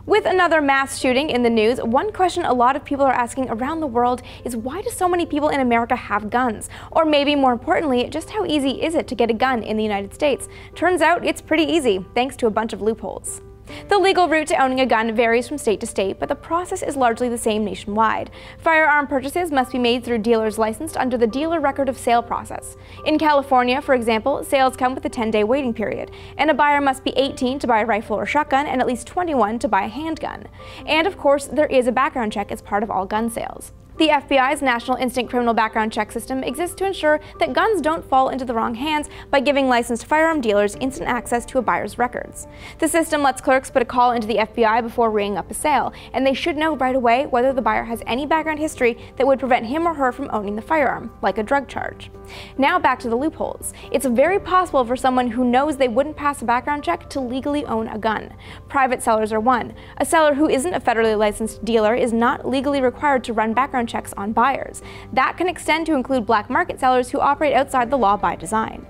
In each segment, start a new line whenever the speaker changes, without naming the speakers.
With another mass shooting in the news, one question a lot of people are asking around the world is why do so many people in America have guns? Or maybe more importantly, just how easy is it to get a gun in the United States? Turns out it's pretty easy, thanks to a bunch of loopholes. The legal route to owning a gun varies from state to state, but the process is largely the same nationwide. Firearm purchases must be made through dealers licensed under the dealer record of sale process. In California, for example, sales come with a 10-day waiting period, and a buyer must be 18 to buy a rifle or shotgun and at least 21 to buy a handgun. And of course, there is a background check as part of all gun sales. The FBI's National Instant Criminal Background Check System exists to ensure that guns don't fall into the wrong hands by giving licensed firearm dealers instant access to a buyer's records. The system lets clerks put a call into the FBI before ringing up a sale, and they should know right away whether the buyer has any background history that would prevent him or her from owning the firearm, like a drug charge. Now back to the loopholes. It's very possible for someone who knows they wouldn't pass a background check to legally own a gun. Private sellers are one. A seller who isn't a federally licensed dealer is not legally required to run background checks on buyers. That can extend to include black market sellers who operate outside the law by design.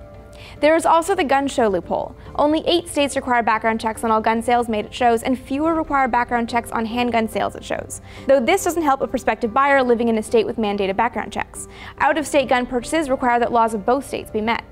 There is also the gun show loophole. Only 8 states require background checks on all gun sales made at shows, and fewer require background checks on handgun sales at shows. Though this doesn't help a prospective buyer living in a state with mandated background checks. Out-of-state gun purchases require that laws of both states be met.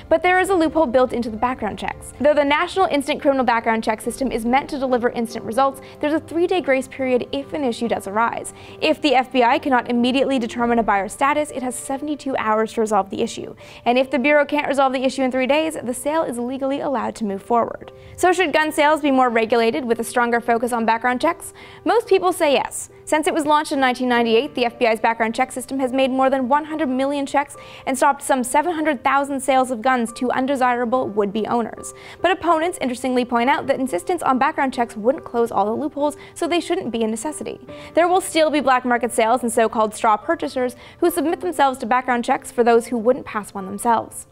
But there is a loophole built into the background checks. Though the National Instant Criminal Background Check System is meant to deliver instant results, there's a 3-day grace period if an issue does arise. If the FBI cannot immediately determine a buyer's status, it has 72 hours to resolve the issue. And if the Bureau can't resolve the issue in 3 days, the sale is legally allowed to move forward. So should gun sales be more regulated with a stronger focus on background checks? Most people say yes. Since it was launched in 1998, the FBI's background check system has made more than 100 million checks and stopped some 700,000 sales of guns to undesirable would-be owners. But opponents interestingly point out that insistence on background checks wouldn't close all the loopholes, so they shouldn't be a necessity. There will still be black market sales and so-called straw purchasers who submit themselves to background checks for those who wouldn't pass one themselves.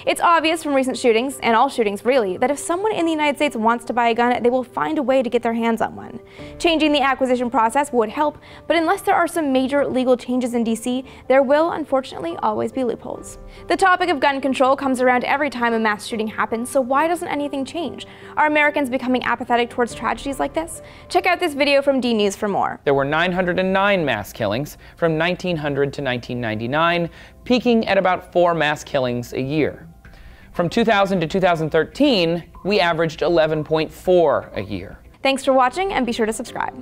It's obvious from recent shootings, and all shootings really, that if someone in the United States wants to buy a gun, they will find a way to get their hands on one. Changing the acquisition process would help, but unless there are some major legal changes in DC, there will unfortunately always be loopholes. The topic of gun control comes around every time a mass shooting happens, so why doesn't anything change? Are Americans becoming apathetic towards tragedies like this? Check out this video from DNews for more.
There were 909 mass killings from 1900 to 1999, peaking at about 4 mass killings a year. From 2000 to 2013, we averaged 11.4 a year.
Thanks for watching, and be sure to subscribe.